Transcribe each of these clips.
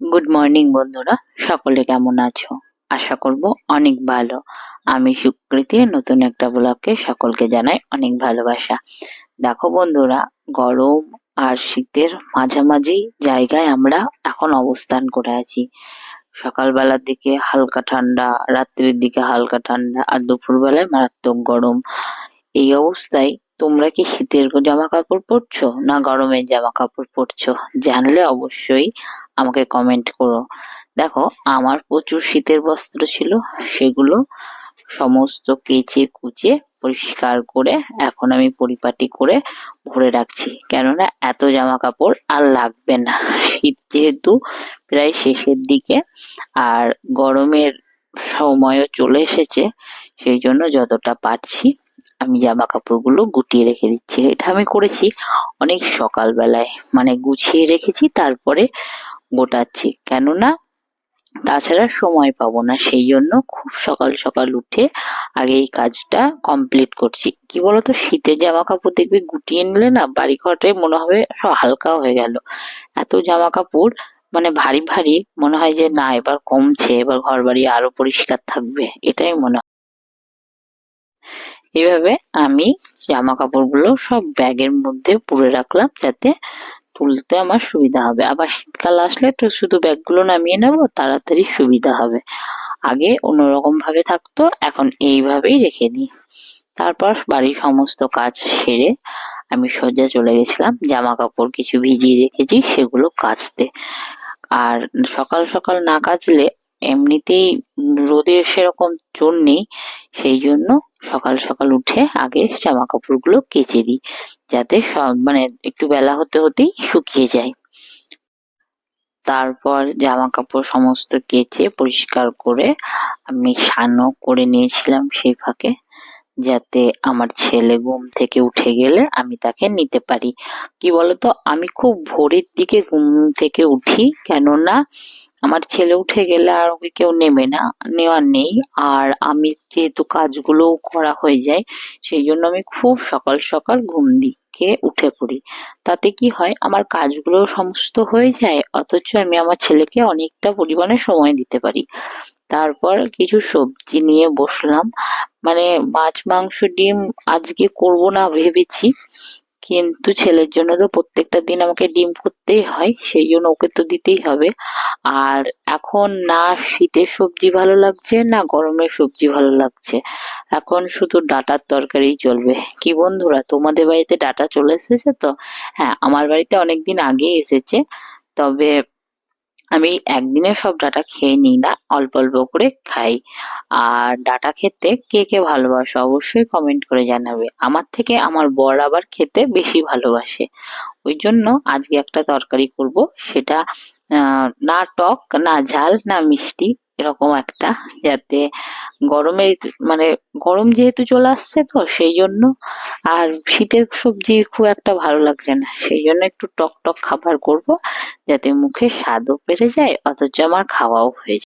Good morning বন্ধুরা, সকলে কেমন আছো? আশা করব অনেক ভালো। আমি সুকৃতি, নতুন একটা ব্লগে সকলকে জানাই অনেক ভালোবাসা। দেখো বন্ধুরা, গরম আর শীতের মাঝামাঝি জায়গায় আমরা এখন অবস্থান করে আছি। সকালবেলার দিকে হালকা ঠান্ডা, রাত্রির দিকে হালকা ঠান্ডা, আর দুপুরবেলায় মারাত্মক গরম। এই অবস্থায় তোমরা কি শীতের জামা কাপড় পরছো না গরমের জামা কাপড় পরছো? জানলে অবশ্যই আমাকে কমেন্ট করো। দেখো, আমার প্রচুর শীতের বস্ত্র ছিল, সেগুলো সমস্ত কেচে কুচে পরিষ্কার করে এখন আমি পরিপাটি করে ভরে রাখছি, কেননা এত জামা কাপড় আর লাগবে না। শীত যেহেতু প্রায় শেষের দিকে আর গরমের সময়ও চলে এসেছে, সেই জন্য যতটা পারছি আমি জামা কাপড়গুলো গুটিয়ে রেখে দিচ্ছি। এটা আমি করেছি অনেক সকালবেলায়, মানে গুছিয়ে রেখেছি, তারপরে গোটাচ্ছি, কেননা তাছাড়া সময় পাবো না। সেই জন্য খুব সকাল সকাল উঠে আগে এই কাজটা কমপ্লিট করছি। কি বলতো, শীতের জামা কাপড় দেখবে গুটিয়ে নিলে না বাড়ি ঘরে মনে হবে সব হালকা হয়ে গেল। এত জামা কাপড় মানে ভারী ভারী মনে হয় যে না, এবার কমছে, এবার ঘর বাড়ি আরো পরিষ্কার থাকবে, এটাই মনে হয়। এভাবে আমি জামা কাপড়গুলো সব ব্যাগের মধ্যে পুরে রাখলাম, যাতে তুলতে আমার সুবিধা হবে। আবার শীতকাল আসলে তো শুধু ব্যাগগুলো নামিয়ে নেব, তাড়াতাড়ি সুবিধা হবে। আগে অন্যরকম ভাবে থাকতো, এখন এইভাবেই রেখে দিই। তারপর বাড়ির সমস্ত কাজ সেরে আমি সোজা চলে গেছিলাম জামা কাপড় কিছু ভিজিয়ে রেখেছি সেগুলো কাচতে। আর সকাল সকাল না কাচলে এমনিতেই রোদের সেরকম জোর নেই, সেই জন্য সকাল সকাল উঠে আগে জামা কাপড়গুলো কেচে দিই, যাতে সব মানে একটু বেলা হতে হতেই শুকিয়ে যায়। তারপর জামা কাপড় সমস্ত কেচে পরিষ্কার করে আমি স্নানও করে নিয়েছিলাম সেই ফাঁকে, যাতে আমার ছেলে ঘুম থেকে উঠে গেলে আমি তাকে নিতে পারি। কি বলতো, আমি খুব ভোরের দিকে ঘুম থেকে উঠি, কেননা আমার ছেলে উঠে গেলে আর ওকে কেউ নেবে না, নেওয়ার নেই। আর আমি যেহেতু কাজগুলো করা হয়ে যায়, সেই জন্য আমি খুব সকাল সকাল ঘুম দিকে উঠে পড়ি। তাতে কি হয়, আমার কাজগুলো সমস্ত হয়ে যায়, অথচ আমি আমার ছেলেকে অনেকটা পরিমাণে সময় দিতে পারি। তারপর কিছু সবজি নিয়ে বসলাম, মানে মাছ মাংস ডিম আজকে করব না ভেবেছি, কিন্তু ছেলের জন্য তো প্রত্যেকটা দিন আমাকে ডিম করতেই হয়, সেই জন্য ওকে তো দিতেই হবে। আর এখন না শীতের সবজি ভালো লাগছে না গরমের সবজি ভালো লাগছে, এখন শুধু ডাঁটার তরকারি চলবে। কি বন্ধুরা, তোমাদের বাড়িতে ডাঁটা চলে এসেছে তো? হ্যাঁ, আমার বাড়িতে অনেকদিন আগে এসেছে, তবে আমি একদিনে সব ডাঁটা খেয়ে নিই না, অল্প অল্প করে খাই। আর ডাঁটা খেতে কে কে ভালোবাসো অবশ্যই কমেন্ট করে জানাবে। আমার থেকে আমার বর আবার খেতে বেশি ভালোবাসে, ওই জন্য আজকে একটা তরকারি করব, সেটা না টক না ঝাল না মিষ্টি, এরকম একটা, যাতে গরমে মানে গরম যেহেতু চলে আসছে তো সেই জন্য, আর শীতের সবজি খুব একটা ভালো লাগছে না, সেই জন্য একটু টক টক খাবার করব, যাতে মুখে স্বাদও বেড়ে যায় অথচ আমার খাওয়াও হয়ে যায়।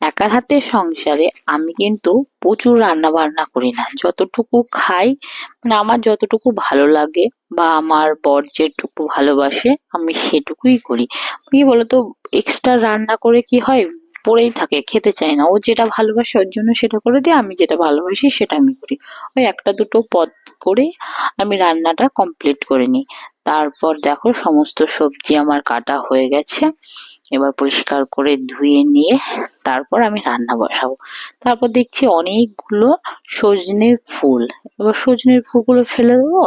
একার হাতে সংসারে আমি কিন্তু প্রচুর রান্না বান্না করি না, যতটুকু খাই মানে আমার যতটুকু ভালো লাগে বা আমার বর যেটুকু ভালোবাসে আমি সেটুকুই করি। কি বলতো, এক্সট্রা রান্না করে কি হয়, পড়েই থাকে, খেতে চায় না। ও যেটা ভালোবাসে ওর জন্য সেটা করে দিই, আমি যেটা ভালোবাসি সেটা আমি করি। ওই একটা দুটো পদ করে আমি রান্নাটা কমপ্লিট করে নিই। তারপর দেখো সমস্ত সবজি আমার কাটা হয়ে গেছে, এবার পরিষ্কার করে ধুয়ে নিয়ে তারপর আমি রান্না বসাবো। তারপর দেখছি অনেকগুলো সজনের ফুল, এবার সজনের ফুলগুলো ফেলে দেবো,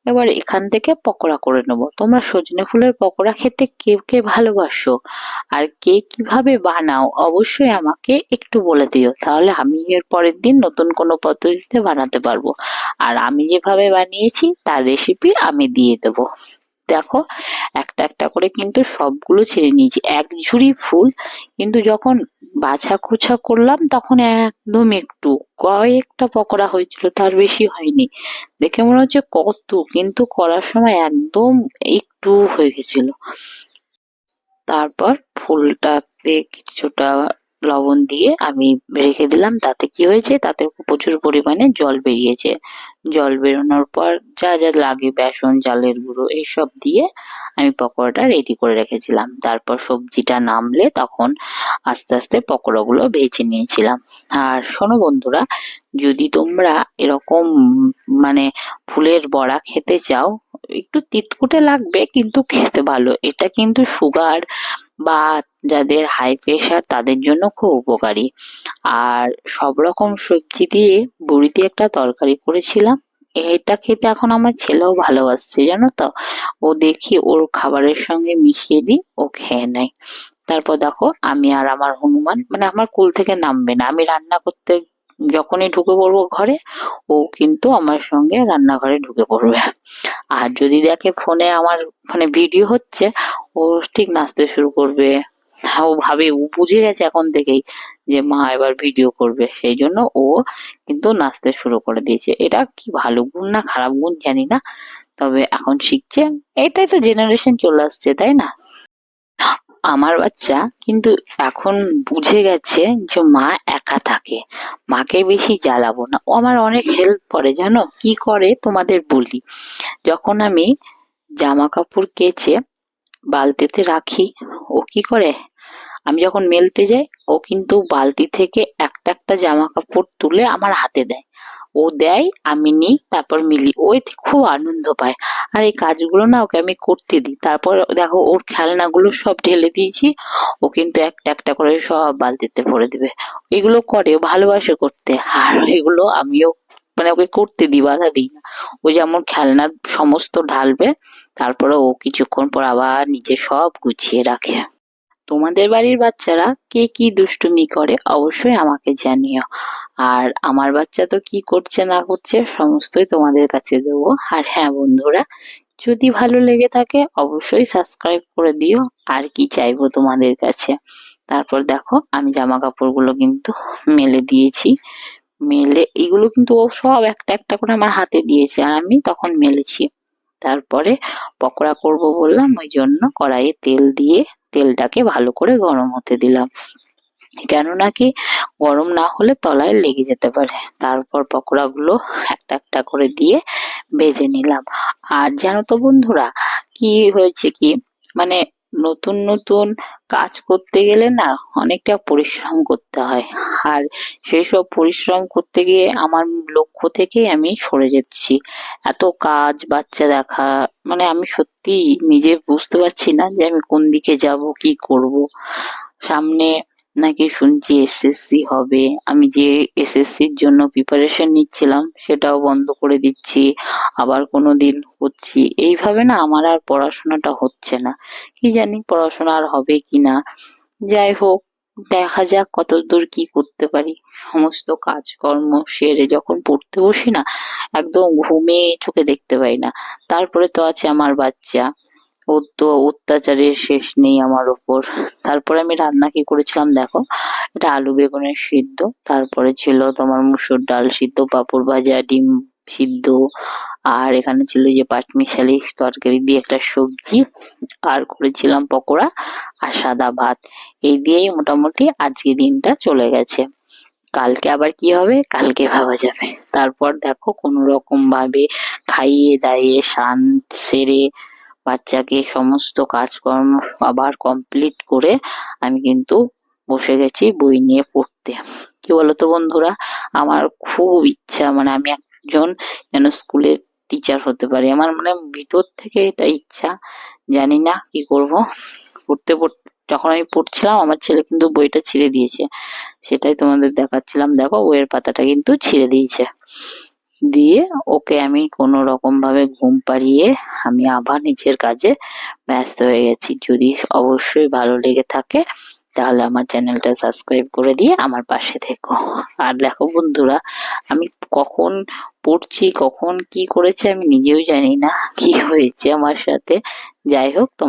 এবার এখান থেকে পকোড়া করে নেবো। তোমরা সজনে ফুলের পকোড়া খেতে কে কে ভালোবাসো আর কে কিভাবে বানাও অবশ্যই আমাকে একটু বলে দিও, তাহলে আমি এর পরের দিন নতুন কোনো পদ্ধতিতে বানাতে পারবো। আর আমি যেভাবে বানিয়েছি তার রেসিপি আমি দিয়ে দেবো। দেখো, একটা একটা করে কিন্তু সবগুলো ছেড়ে নিয়েছি, এক ঝুড়ি ফুল, কিন্তু যখন বাছা খোছা করলাম তখন একদম একটু কয়েকটা পকোড়া হয়েছিল, তার বেশি হয়নি। দেখে মনে হচ্ছে কত, কিন্তু করার সময় একদম একটু হয়ে গেছিল। তারপর ফুলটাতে কিছুটা লবণ দিয়ে আমি রেখে দিলাম। তাতে কি হয়েছে, তাতে প্রচুর পরিমাণে জল বেরিয়েছে। জল বেরোনোর পর যা যা লাগে, বেসন, চালের গুঁড়ো এইসব দিয়ে আমি পকোড়াটা রেডি করে রেখেছিলাম। তারপর সবজিটা নামলে তখন আস্তে আস্তে পকোড়াগুলো ভেজে নিয়েছিলাম। আর শোনো বন্ধুরা, যদি তোমরা এরকম মানে ফুলের বড়া খেতে চাও, একটু তিতকুটে লাগবে কিন্তু খেতে ভালো। এটা কিন্তু সুগার বা যাদের হাই প্রেশার তাদের জন্য খুব উপকারী। আর সব রকম সবজি দিয়ে বড়ি দিয়ে একটা তরকারি করেছিলাম। এটা খেতে এখন আমার ছেলেও ভালোবাসছে, জানো তো। ও দেখি ওর খাবারের সঙ্গে মিশিয়ে দিই, ও খেয়ে নেয়। তারপর দেখো আমি আর আমার হনুমান, মানে আমার কোল থেকে নামবে না। আমি রান্না করতে যখনই ঢুকে পড়বো ঘরে, ও কিন্তু আমার সঙ্গে রান্নাঘরে ঢুকে পড়বে। আর যদি দেখে ফোনে আমার মানে ভিডিও হচ্ছে, ও ঠিক নাচতে শুরু করবে। হ্যাঁ, ও ভাবে, ও বুঝে গেছে এখন থেকেই যে মা এবার ভিডিও করবে, সেই জন্য ও কিন্তু নাচতে শুরু করে দিয়েছে। এটা কি ভালো গুণ না খারাপ গুণ জানি না, তবে এখন শিখছে। এটাই তো জেনারেশন চলে আসছে, তাই না? আমার বাচ্চা কিন্তু এখন বুঝে গেছে যে মা একা থাকে, মাকে বেশি জ্বালাবো না। ও আমার অনেক হেল্প করে, জানো কি করে তোমাদের বলি। যখন আমি জামা কাপড় কেচে বালতিতে রাখি, ও কি করে, আমি যখন মেলতে যাই, ও কিন্তু বালতি থেকে একটা একটা জামা কাপড় তুলে আমার হাতে দেয়। ও দেয়, আমি নিই, তারপর মিলি। ও এতে খুব আনন্দ পায়। আর এই কাজগুলো না ওকে আমি করতে দিই। তারপর দেখো ওর খেলনাগুলো সব ঢেলে দিয়েছি, ও কিন্তু একটা একটা করে সব বালতিতে ভরে দিবে। এগুলো করে, ও ভালোবাসে করতে। আর এগুলো আমিও মানে ওকে করতে দিই, বাধা দিই না। ও যেমন খেলনার সমস্ত ঢালবে, তারপরে ও কিছুক্ষণ পর আবার নিজে সব গুছিয়ে রাখে। তোমাদের বাড়ির বাচ্চারা কে কি দুষ্টুমি করে অবশ্যই আমাকে জানিও। আর আমার বাচ্চা তো কি করছে না করছে সমস্তই তোমাদের কাছে দেবো। আর হ্যাঁ বন্ধুরা, যদি ভালো লেগে থাকে অবশ্যই সাবস্ক্রাইব করে দিও। আর কি চাইবো তোমাদের কাছে। তারপর দেখো আমি জামা কাপড়গুলো কিন্তু মেলে দিয়েছি। মেলে এগুলো কিন্তু ও সব একটা একটা করে আমার হাতে দিয়েছে, আর আমি তখন মেলেছি। তারপরে পকোড়া করব বললাম, ওই জন্য কড়াইয়ে তেল দিয়ে তেলটাকে ভালো করে গরম হতে দিলাম। কেননা কি, গরম না হলে তলায় লেগে যেতে পারে। তারপর পকোড়াগুলো একটা একটা করে দিয়ে ভেজে নিলাম। আর জানো তো বন্ধুরা, কি হয়েছে কি, মানে নতুন নতুন কাজ করতে গেলে না অনেকটা পরিশ্রম করতে হয়। আর সেই সব পরিশ্রম করতে গিয়ে আমার লক্ষ্য থেকে আমি সরে যাচ্ছি। এত কাজ, বাচ্চা দেখা, মানে আমি সত্যি নিজে বুঝতে পারছি না যে আমি কোন দিকে যাব, কি করব। সামনে নাকি শুনছি এসএসসি হবে। আমি যে এসএসসির জন্য প্রিপারেশন নিচ্ছিলাম সেটাও বন্ধ করে দিচ্ছি, আবার কোনোদিন করছি। এইভাবে না আমার আর পড়াশোনাটা হচ্ছে না। কি জানি পড়াশোনা আর হবে কিনা। যাই হোক, দেখা যাক কতদূর কি করতে পারি। সমস্ত কাজকর্ম সেরে যখন পড়তে বসি না, একদম ঘুমে চোখে দেখতে পাই না। তারপরে তো আছে আমার বাচ্চা, ওর তো অত্যাচারের শেষ নেই আমার ওপর। তারপরে আমি রান্না কি করেছিলাম দেখো, এটা আলু বেগুনের সিদ্ধ, তারপরে ছিল তোমার মুসুর ডাল সিদ্ধ, পাঁপড় ভাজা, ডিম সিদ্ধ, আর এখানে ছিল যে পাঁচমিশালি তরকারি দিয়ে একটা সবজি, আর করেছিলাম পকোড়া, আর সাদা ভাত। এই দিয়েই মোটামুটি আজকে দিনটা চলে গেছে। কালকে আবার কি হবে কালকে ভাবা যাবে। তারপর দেখো কোনো রকম ভাবে খাইয়ে দাইয়ে স্নান সেরে বাচ্চাকে সমস্ত কাজকর্ম আবার কমপ্লিট করে আমি কিন্তু বসে গেছি বই নিয়ে পড়তে। কি বলতো বন্ধুরা, আমার খুব ইচ্ছা, মানে আমি একজন যেন স্কুলের টিচার হতে পারি। আমার মানে ভিতর থেকে এটা ইচ্ছা, জানি না কি করব। পড়তে পড়তে যখন আমি পড়ছিলাম আমার ছেলে কিন্তু বইটা ছিঁড়ে দিয়েছে, সেটাই তোমাদের দেখাচ্ছিলাম। দেখো বইয়ের পাতাটা কিন্তু ছিঁড়ে দিয়েছে। দিয়ে ওকে আমি কোনো রকম ভাবে ঘুম পাড়িয়ে আমি আবার নিজের কাজে ব্যস্ত হয়ে গেছি। যদি অবশ্যই ভালো লেগে থাকে তাহলে আমার চ্যানেলটা সাবস্ক্রাইব করে দিয়ে আমার পাশে থেকো। আর দেখো বন্ধুরা, আমি কখন পড়ছি কখন কি করেছে আমি নিজেও জানি না, কি হয়েছে আমার সাথে। যাই হোক, তোমরা